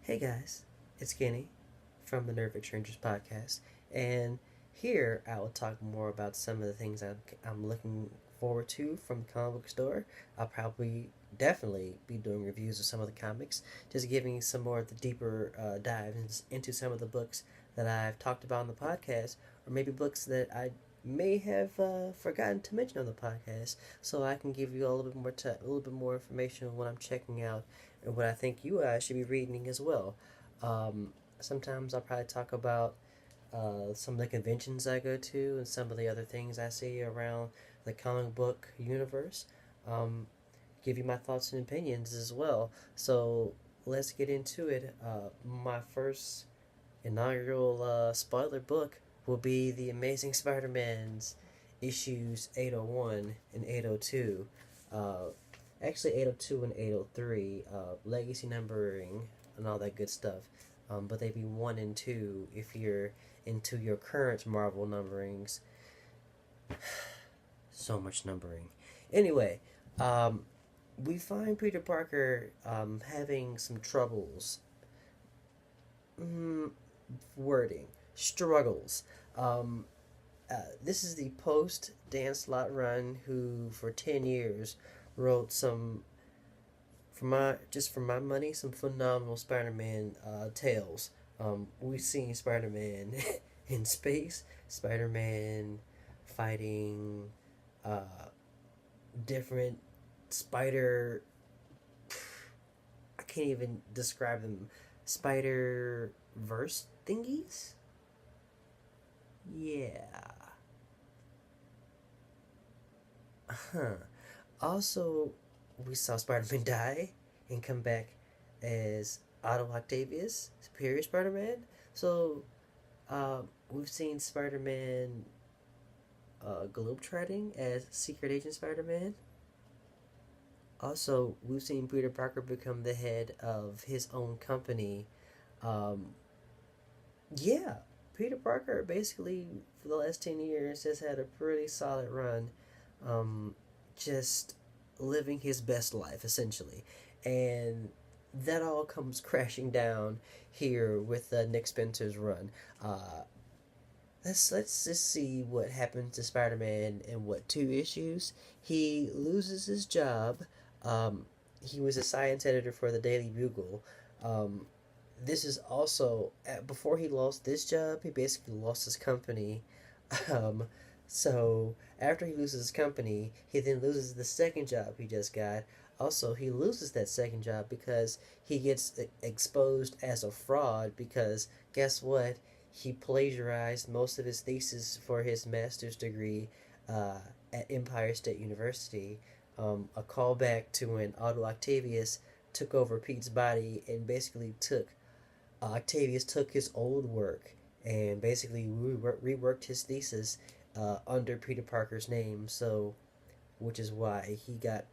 Hey guys, it's Kenny from the Nerdfect Strangers podcast, and here I will talk more about some of the things I'm looking forward to from the comic book store. I'll probably definitely be doing reviews of some of the comics, just giving some more of the deeper dives into some of the books that I've talked about on the podcast, or maybe books that I may have forgotten to mention on the podcast, so I can give you a little bit more a little bit more information on what I'm checking out and what I think you guys should be reading as well. Um, Sometimes I'll probably talk about some of the conventions I go to and some of the other things I see around the comic book universe. Um, give you my thoughts and opinions as well. So let's get into it. My first inaugural spoiler book will be The Amazing Spider-Man's issues 801 and 802. Uh, Actually, 802 and 803, legacy numbering and all that good stuff. But they be 1 and 2 if you're into your current Marvel numberings. So much numbering. Anyway, um, we find Peter Parker having some troubles. Wording. Struggles. Um, this is the post Dan Slott run who, for 10 years, wrote some for my money, some phenomenal Spider-Man tales. We've seen Spider-Man in space, Spider-Man fighting uh, different spider. I can't even describe them. Spider verse thingies. Yeah. Huh. Also, we saw Spider-Man die and come back as Otto Octavius, Superior Spider-Man. So, we've seen Spider-Man globetrotting as Secret Agent Spider-Man. Also, we've seen Peter Parker become the head of his own company. Um, yeah, Peter Parker basically for the last 10 years has had a pretty solid run. Um, just living his best life essentially, and that all comes crashing down here with Nick Spencer's run. Uh, let's just see what happens to Spider-Man in what 2 issues. He loses his job. Um, he was a science editor for the Daily Bugle. Um, this is also before he lost this job, he basically lost his company. Um, so after he loses his company, he then loses the second job he just got. Also, he loses that second job because he gets exposed as a fraud because guess what? He plagiarized most of his thesis for his master's degree uh, at Empire State University. A callback to when Otto Octavius took over Pete's body and basically took Octavius took his old work and basically reworked his thesis under Peter Parker's name. So, which is why he got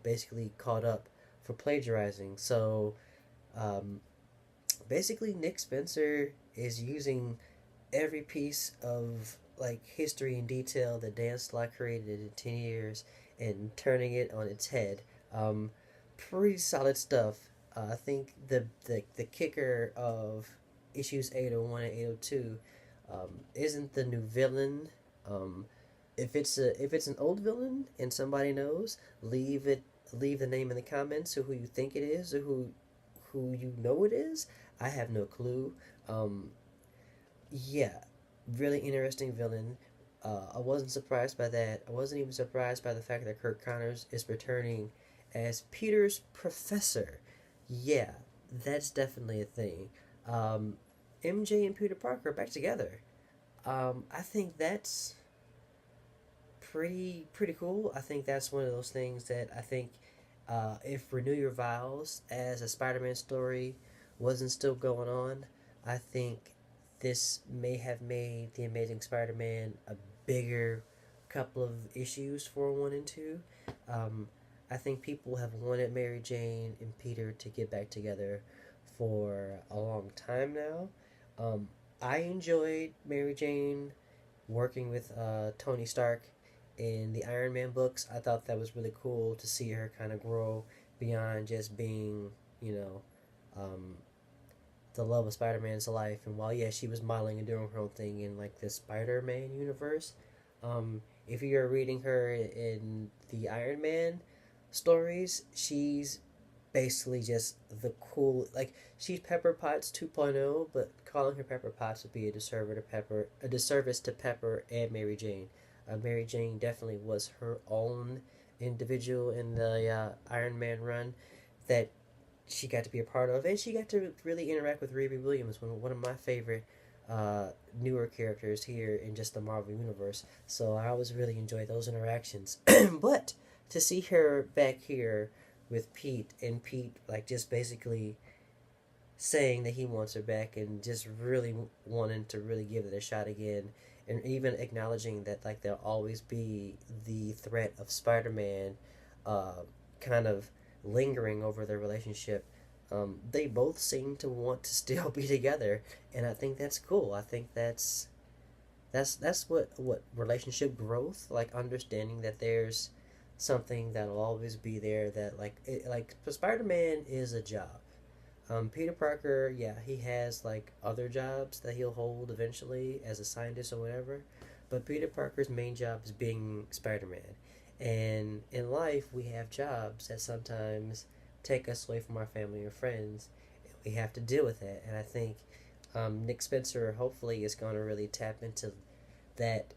basically caught up for plagiarizing. So, um, basically, Nick Spencer is using every piece of like history and detail that Dan Slott created in 10 years and turning it on its head. Um, Pretty solid stuff. I think the kicker of issues 801 and 802 isn't the new villain. Um, if it's an old villain and somebody knows, leave the name in the comments or who you think it is or who you know it is. I have no clue. Um, yeah, really interesting villain. I wasn't surprised by that. I wasn't even surprised by the fact that Kirk Connors is returning as Peter's professor. Yeah, that's definitely a thing. Um, MJ and Peter Parker back together. I think that's pretty cool. I think that's one of those things that I think if Renew Your Vows as a Spider-Man story wasn't still going on, I think this may have made the Amazing Spider-Man a bigger couple of issues for 1 and 2. Um, I think people have wanted Mary Jane and Peter to get back together for a long time now. Um, I enjoyed Mary Jane working with Tony Stark in the Iron Man books. I thought that was really cool to see her kind of grow beyond just being, you know, um, the love of Spider-Man's life. And while yeah, she was modeling and doing her own thing in like the Spider-Man universe, if you're reading her in the Iron Man stories, she's basically just the cool, like she's Pepper Potts 2.0, but calling her Pepper Potts would be a disservice to Pepper and Mary Jane. Mary Jane definitely was her own individual in the Iron Man run that she got to be a part of, and she got to really interact with Riri Williams, one of my favorite newer characters here in just the Marvel universe. So I always really enjoy those interactions. But to see her back here with Pete, and Pete like just basically saying that he wants her back and just really wanting to really give it a shot again, and even acknowledging that like there'll always be the threat of Spider-Man uh, kind of lingering over their relationship. They both seem to want to still be together, and I think that's cool. I think that's what relationship growth, like understanding that there's something that'll always be there, that like Spider-Man is a job. Peter Parker, yeah, he has like other jobs that he'll hold eventually as a scientist or whatever, but Peter Parker's main job is being Spider-Man. And in life, we have jobs that sometimes take us away from our family or friends, and we have to deal with that. And I think Nick Spencer hopefully is going to really tap into that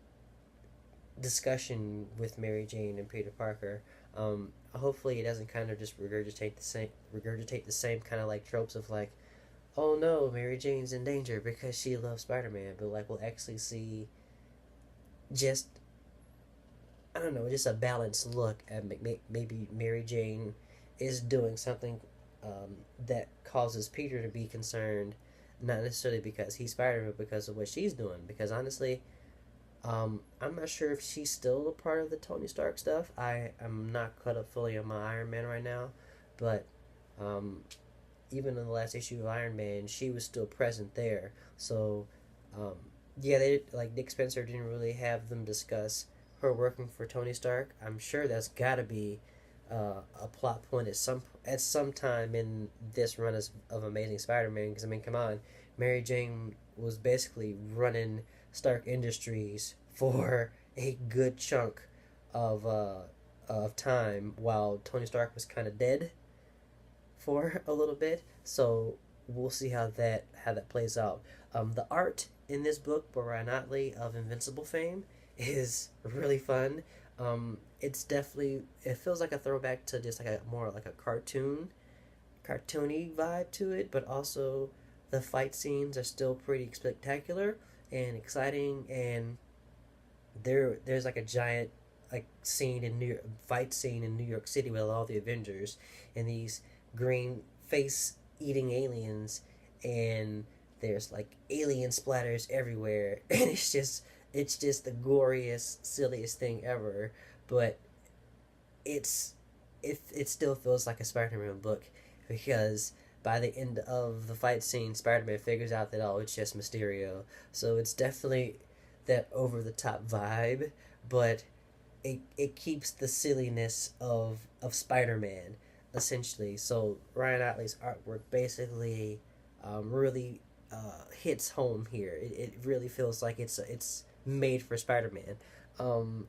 discussion with Mary Jane and Peter Parker. Hopefully, it doesn't kind of just regurgitate the same kind of like tropes of like, oh no, Mary Jane's in danger because she loves Spider Man, but like we'll actually see just I don't know, just a balanced look at maybe Mary Jane is doing something that causes Peter to be concerned, not necessarily because he's Spider Man, but because of what she's doing. Because honestly, I'm not sure if she's still a part of the Tony Stark stuff. I'm not caught up fully on my Iron Man right now, but um, even in the last issue of Iron Man, she was still present there. So, um, yeah, they like Nick Spencer didn't really have them discuss her working for Tony Stark. I'm sure that's got to be a plot point at some time in this run of Amazing Spider-Man. Because I mean, come on, Mary Jane was basically running Stark Industries for a good chunk of time while Tony Stark was kind of dead for a little bit. So we'll see how that plays out. The art in this book by Ryan Ottley of Invincible fame is really fun. It feels like a throwback to just like a more like a cartoony vibe to it, but also the fight scenes are still pretty spectacular and exciting, and there's like a giant like fight scene in New York City with all the Avengers and these green face eating aliens, and there's like alien splatters everywhere, and it's just the goriest, silliest thing ever, but it still feels like a Spider-Man book, because by the end of the fight scene, Spider-Man figures out that, oh, it's just Mysterio. So it's definitely that over the top vibe, but it keeps the silliness of Spider-Man essentially. So Ryan Ottley's artwork basically really hits home here. It really feels like it's made for Spider-Man. Um,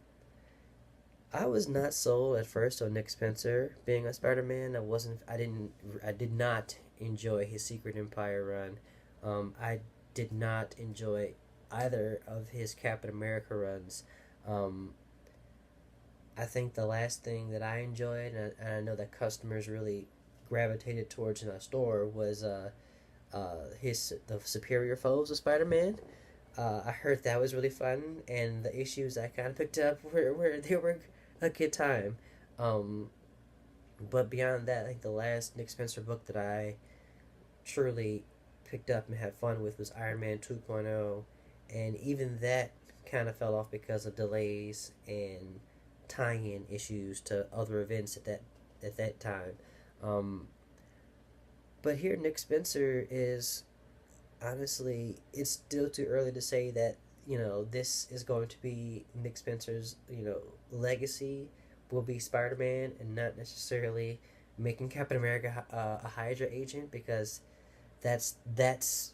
I was not sold at first on Nick Spencer being a Spider-Man. I did not enjoy his Secret Empire run. I did not enjoy either of his Captain America runs. Um, I think the last thing that I enjoyed, and I know that customers really gravitated towards in our store, was the Superior Foes of Spider-Man. I heard that was really fun, and the issues I kind of picked up were a good time. Um, but beyond that, I think the last Nick Spencer book that I truly picked up and had fun with was Iron Man 2.0, and even that kind of fell off because of delays and tie-in issues to other events at that time. Um, but here, Nick Spencer is honestly, it's still too early to say that this is going to be Nick Spencer's legacy will be Spider-Man and not necessarily making Captain America a Hydra agent, because That's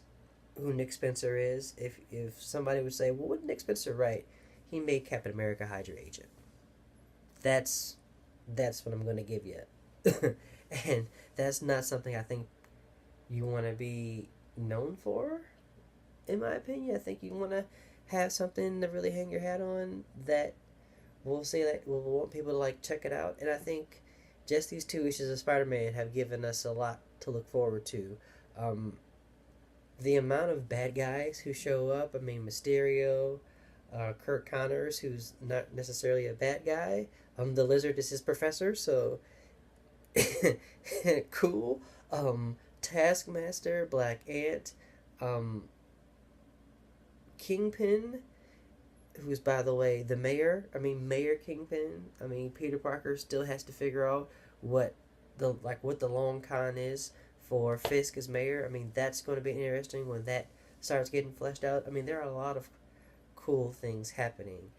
who Nick Spencer is. If somebody would say, well, what did Nick Spencer write? He made Captain America Hydra Agent. That's that's what I'm gonna give you. And that's not something I think you want to be known for. In my opinion, I think you want to have something to really hang your hat on that will say that will want people to like check it out. And I think just these two issues of Spider-Man have given us a lot to look forward to. Um, the amount of bad guys who show up. I mean, Mysterio, Kurt Connors, who's not necessarily a bad guy. The Lizard is his professor, so cool. Taskmaster, Black Ant, um, Kingpin, who's by the way the mayor. I mean, Mayor Kingpin. I mean, Peter Parker still has to figure out what what the long con is for Fisk as mayor. I mean, that's going to be interesting when that starts getting fleshed out. I mean, there are a lot of cool things happening,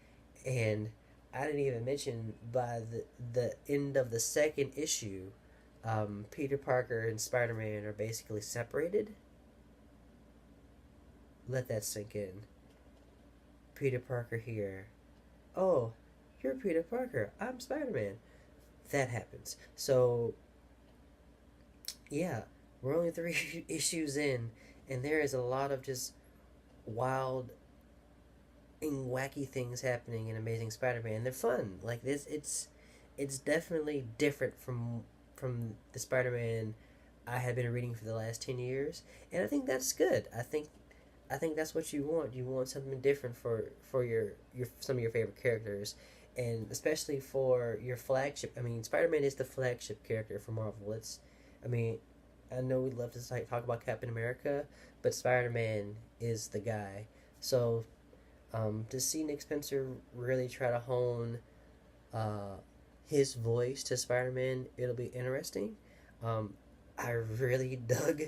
and I didn't even mention by the end of the second issue, Peter Parker and Spider Man are basically separated. Let that sink in. Peter Parker here. Oh, you're Peter Parker. I'm Spider Man. That happens. So, yeah, we're only three issues in, and there is a lot of just wild and wacky things happening in Amazing Spider-Man. They're fun. Like this, it's definitely different from the Spider-Man I have been reading for the last 10 years, and I think that's good. I think that's what you want. You want something different for your some of your favorite characters, and especially for your flagship. I mean, Spider-Man is the flagship character for Marvel. I mean, I know we love to talk about Captain America, but Spider-Man is the guy. So to see Nick Spencer really try to hone uh, his voice to Spider-Man, it'll be interesting. I really dug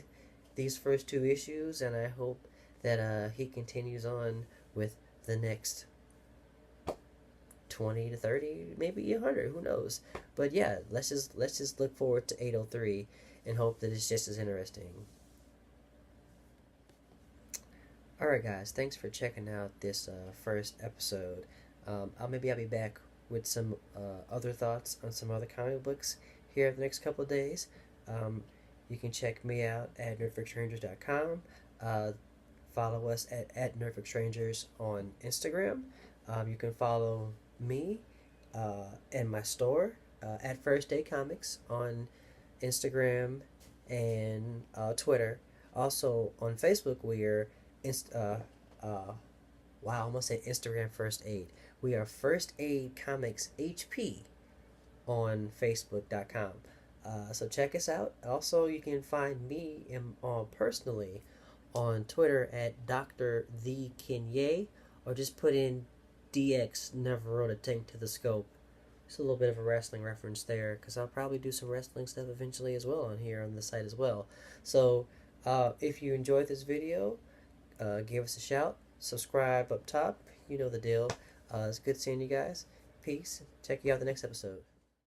these first two issues, and I hope that he continues on with the next 20 to 30, maybe 100, who knows. But yeah, let's just look forward to 803 and hope that it's just as interesting. Alright, guys, thanks for checking out this first episode. I'll be back with some other thoughts on some other comic books here in the next couple of days. You can check me out at nerdfectstrangers.com. Follow us at Nerdfect Strangers on Instagram. You can follow me and my store at First Day Comics on Instagram and Twitter. Also on Facebook, we are Inst- uh, wow, I almost said Instagram First Aid. We are First Aid Comics HP on Facebook.com. So check us out. Also, you can find me personally on Twitter at Dr. The Kenye, or just put in DX Never Wrote a Tank to the Scope. Just a little bit of a wrestling reference there, because I'll probably do some wrestling stuff eventually as well on here on the site as well. So if you enjoyed this video, give us a shout, subscribe up top, you know the deal. It's good seeing you guys. Peace. Check you out the next episode.